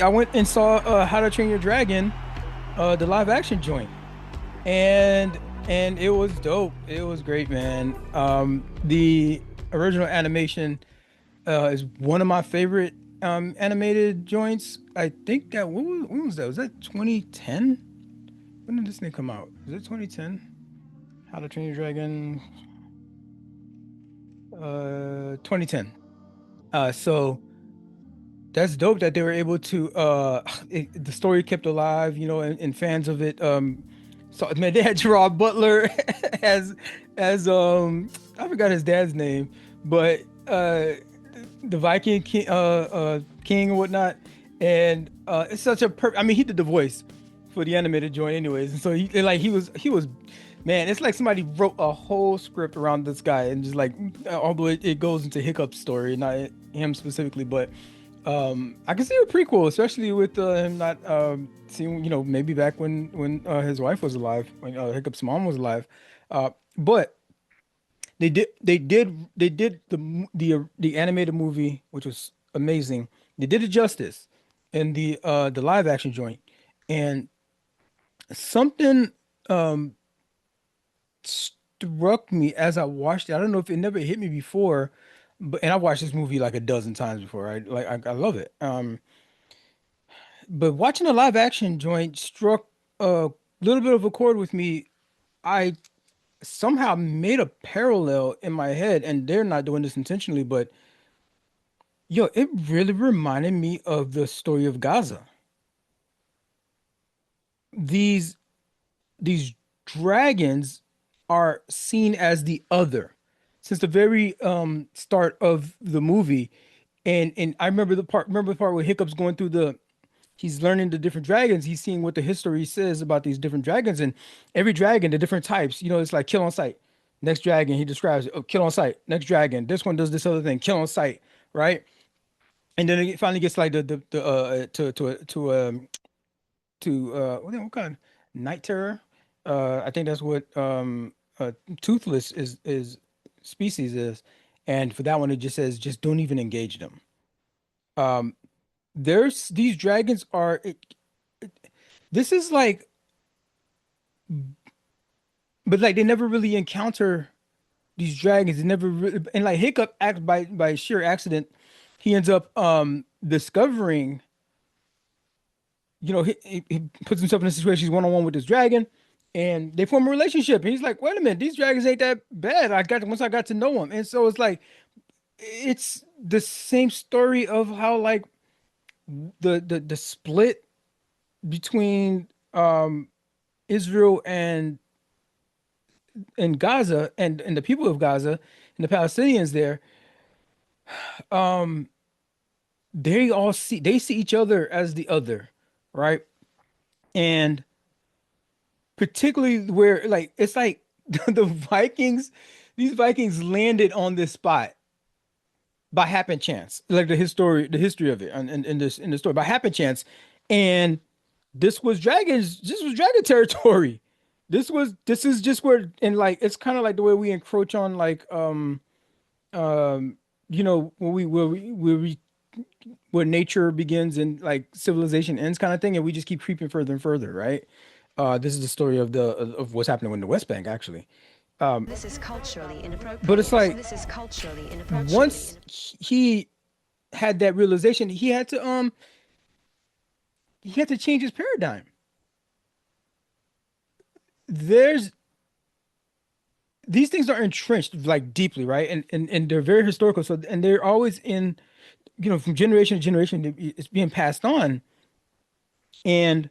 I went and saw How to Train Your Dragon, the live action joint, and it was dope. It was great, man. The original animation is one of my favorite animated joints. I think that when was that? Was that 2010? When did this thing come out? Was it 2010? How to Train Your Dragon, 2010. So that's dope that they were able to the story kept alive, and fans of it. So man, they had Gerard Butler as I forgot his dad's name, but the Viking king and whatnot. And it's such a I mean, he did the voice for the animated joint anyways. And so he was man, it's like somebody wrote a whole script around this guy and just like although it goes into Hiccup's story, not him specifically, but I can see a prequel, especially with him not seeing, maybe back when his wife was alive, when Hiccup's mom was alive. But they did the animated movie, which was amazing. They did it justice in the live action joint, and something um struck me as I watched it. I don't know if it never hit me before, but and I watched this movie like a dozen times before. Right, like I love it. But watching a live action joint struck a little bit of a chord with me. I somehow made a parallel in my head, and they're not doing this intentionally, but yo, it really reminded me of the story of Gaza. These these dragons are seen as the other since the very start of the movie. And I remember the part where Hiccup's going through the he's learning the different dragons. He's seeing what the history says about these different dragons, and every dragon, the different types. It's like kill on sight. Next dragon, he describes it. Oh, kill on sight. Next dragon, this one does this other thing. Kill on sight, right? And then it finally gets like the what kind of night terror? I think that's what toothless is species is, and for that one it just says just don't even engage them. Um, there's these dragons are this is like, but like they never really encounter these dragons. They never really, and like Hiccup acts by sheer accident. He ends up discovering, he puts himself in a situation. He's one on one with this dragon, and they form a relationship. And he's like, wait a minute, these dragons ain't that bad. Once I got to know them, and so it's like it's the same story of how like the split between Israel and Gaza and the people of Gaza and the Palestinians there. Um, they see each other as the other, right? And particularly where like it's like the Vikings, these Vikings landed on this spot by happen chance, like the history of it, and in the story by happen chance, and this was dragon territory. This is just where, and like it's kind of like the way we encroach on like um where nature begins and like civilization ends kind of thing, and we just keep creeping further and further, right? This is the story of what's happening in the West Bank actually. Um, This is culturally but it's inappropriate. like This is culturally once inappropriate. he had that realization, he had to change his paradigm. There's these things are entrenched like deeply, right? And they're very historical. So and they're always in, from generation to generation, it's being passed on. And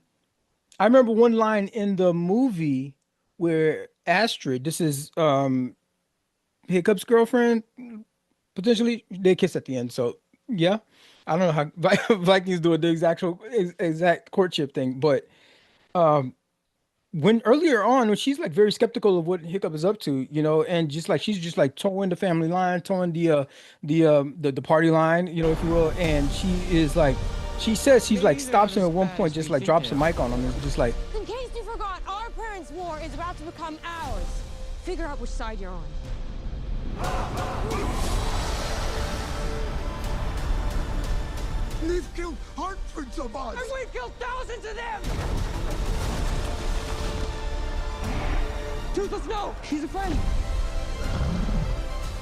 I remember one line in the movie where Astrid, this is Hiccup's girlfriend, potentially they kiss at the end. So yeah, I don't know how Vikings do it, the exact courtship thing, but um when earlier on when she's like very skeptical of what Hiccup is up to, and just like she's just like towing the family line, towing the party line, if you will, and she is like she says she's like Maybe they're not stops him as at one bad point, as just we like think drops they a are. mic on him, and just like In case you forgot, our parents' war is about to become ours. Figure out which side you're on. They've killed hundreds of us! And we've killed thousands of them! Toothless, no! She's a friend!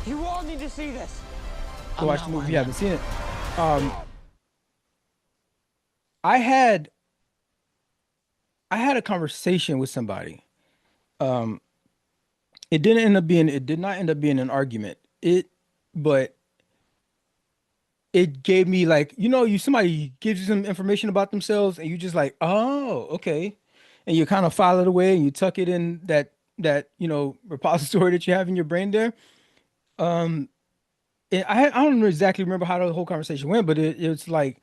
You all need to see this. Go I'm watch the not movie one if of you them. haven't seen it. Um, I had I had a conversation with somebody. Um, it did not end up being an argument. But it gave me like, you somebody gives you some information about themselves and you just like, oh, okay. And you kind of file it away and you tuck it in that repository that you have in your brain there. And I don't exactly remember how the whole conversation went, but it's like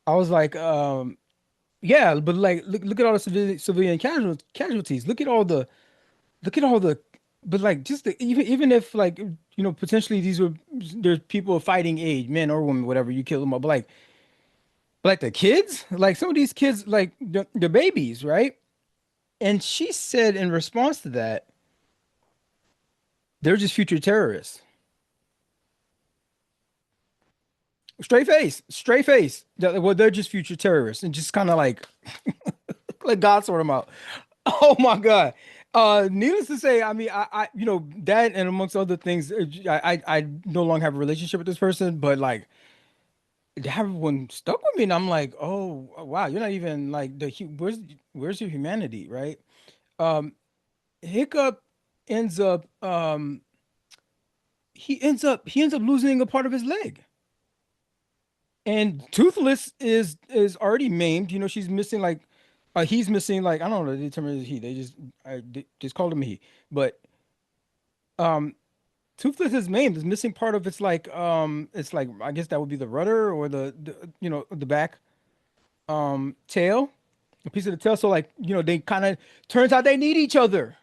I was like, yeah, but like look at all the civilian casualties. Look at all the but like just even if like potentially there's people of fighting age, men or women, whatever, you kill them all, but like the kids, like some of these kids, like the babies, right? And she said in response to that, they're just future terrorists. Straight face. Well, they're just future terrorists, and just kind of like God sort them out. Oh my God. Needless to say, I mean, that and amongst other things, I no longer have a relationship with this person, but like that one stuck with me, and I'm like, oh wow, you're not even like where's your humanity, right? Um, Hiccup ends up he ends up losing a part of his leg. And Toothless is already maimed. She's missing like he's missing like I don't know the term is he. They just called him he. But um Toothless is maimed. Is missing part of it's like I guess that would be the rudder or the back tail. A piece of the tail. So like, they kind of turns out they need each other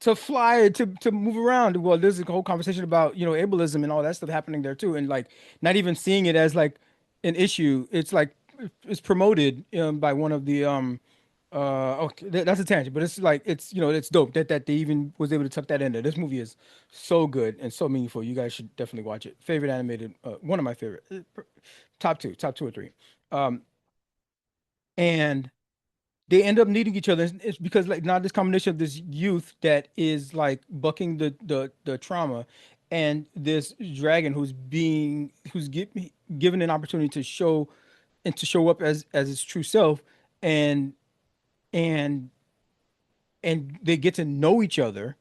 to fly to move around. Well, there's a whole conversation about ableism and all that stuff happening there too, and like not even seeing it as like an issue. It's like it's promoted by one of the okay, that's a tangent, but it's like it's dope that they even was able to tuck that in there. This movie is so good and so meaningful. You guys should definitely watch it. Favorite animated, one of my favorite, top two or three, and they end up needing each other. It's because like now this combination of this youth that is like bucking the trauma, and this dragon given an opportunity to show up as its true self, and and they get to know each other.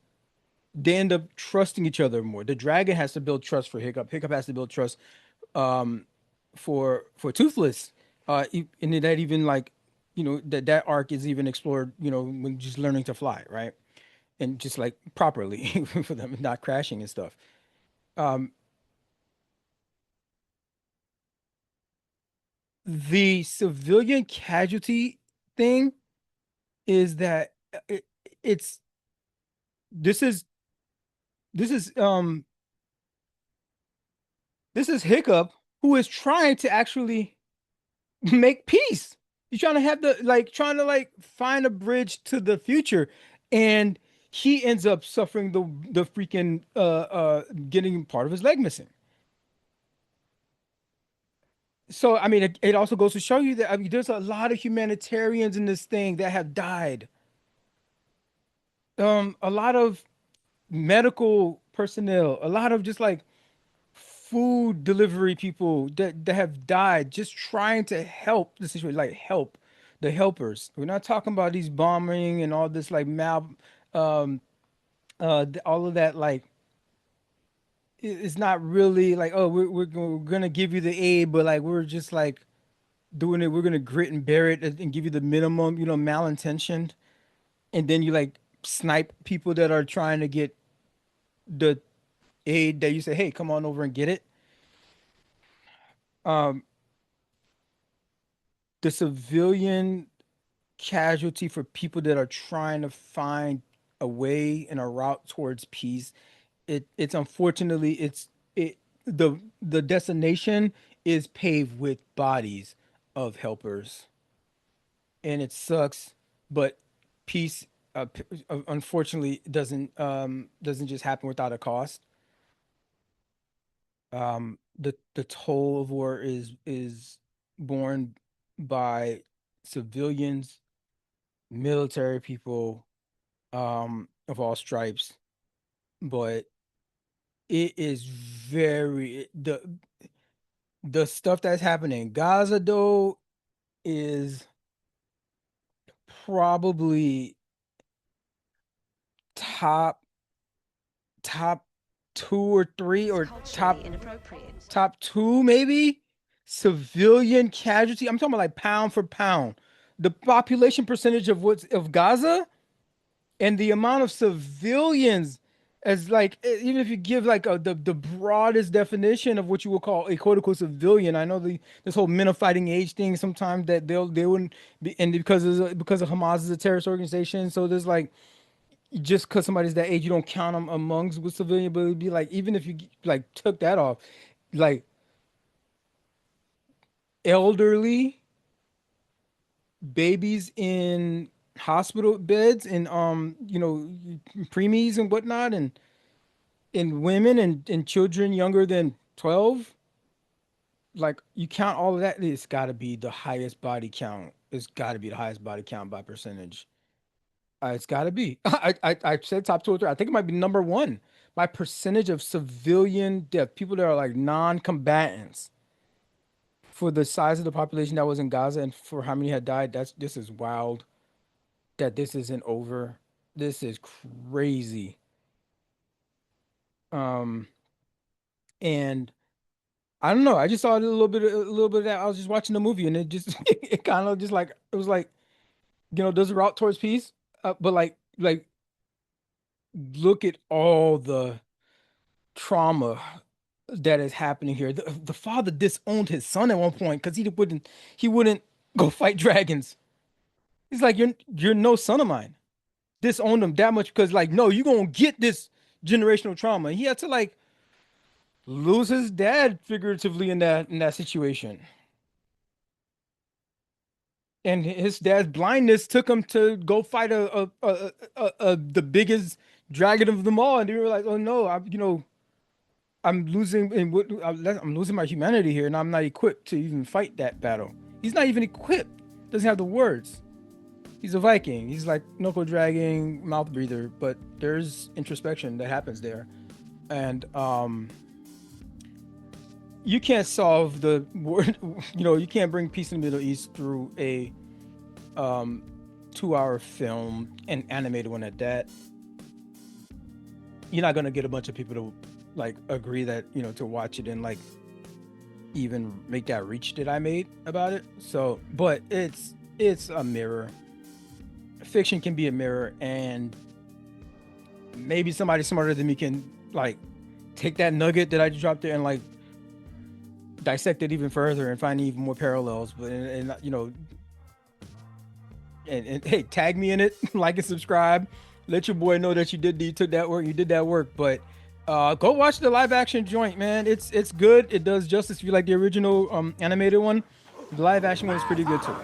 They end up trusting each other more. The dragon has to build trust for Hiccup. Hiccup has to build trust for Toothless. And that even like, that arc is even explored, when just learning to fly, right? And just like properly for them not crashing and stuff. Um, the civilian casualty thing is that it's this is this is this is Hiccup who is trying to actually make peace. He's trying to have trying to like find a bridge to the future, and he ends up suffering the freaking getting part of his leg missing. So I mean, it also goes to show you that I mean, there's a lot of humanitarians in this thing that have died. A lot of medical personnel, a lot of just like food delivery people that have died just trying to help the situation, like help the helpers. We're not talking about these bombing and all this like um all of that like it's not really like, oh, we're gonna give you the aid, but like we're just like doing it, we're gonna grit and bear it and give you the minimum, malintentioned, and then you like snipe people that are trying to get the aid that you say, hey, come on over and get it. um the civilian casualty for people that are trying to find a way and a route towards peace. It's unfortunately the destination is paved with bodies of helpers, and it sucks, but peace unfortunately doesn't just happen without a cost. the toll of war is borne by civilians, military people, of all stripes, but it is very the stuff that's happening in Gaza though is probably top top two or three It's or culturally inappropriate. top two maybe civilian casualty. I'm talking about like pound for pound. The population percentage of what's of Gaza and the amount of civilians as like even if you give like the broadest definition of what you would call a quote unquote civilian. I know this whole men of fighting age thing sometimes that they wouldn't be and because of Hamas is a terrorist organization. So there's like just because somebody's that age, you don't count them amongst with civilian, but it'd be like even if you like took that off, like elderly, babies in hospital beds, and preemies and whatnot, and women and children younger than 12. Like you count all of that, it's got to be the highest body count. It's got to be the highest body count by percentage. It's got to be. I said top two or three. I think it might be number one by percentage of civilian death. People that are like non-combatants for the size of the population that was in Gaza and for how many had died. This is wild. That this isn't over. This is crazy. Um, and I don't know. I just saw a little bit of that. I was just watching the movie and it just it kind of just like it was like there's a route towards peace, but like look at all the trauma that is happening here. The father disowned his son at one point because he wouldn't go fight dragons. He's like, you're no son of mine. Disowned him that much because like, no, you're gonna get this generational trauma. He had to like lose his dad figuratively in that situation. And his dad's blindness took him to go fight the biggest dragon of them all. And they were like, oh no, I'm losing I'm losing my humanity here, and I'm not equipped to even fight that battle. He's not even equipped. Doesn't have the words. He's a Viking. He's like knuckle dragging, mouth breather, but there's introspection that happens there, and you can't solve the word. You can't bring peace in the Middle East through a 2-hour film, an animated one at that. You're not gonna get a bunch of people to like agree that to watch it and like even make that reach that I made about it. So, but it's a mirror. Fiction can be a mirror, and maybe somebody smarter than me can like take that nugget that I just dropped there and like dissect it even further and find even more parallels. But and hey, tag me in it, like and subscribe. Let your boy know that you took that work, you did that work. But go watch the live action joint, man. It's good. It does justice if you like the original animated one. The live action one is pretty good too.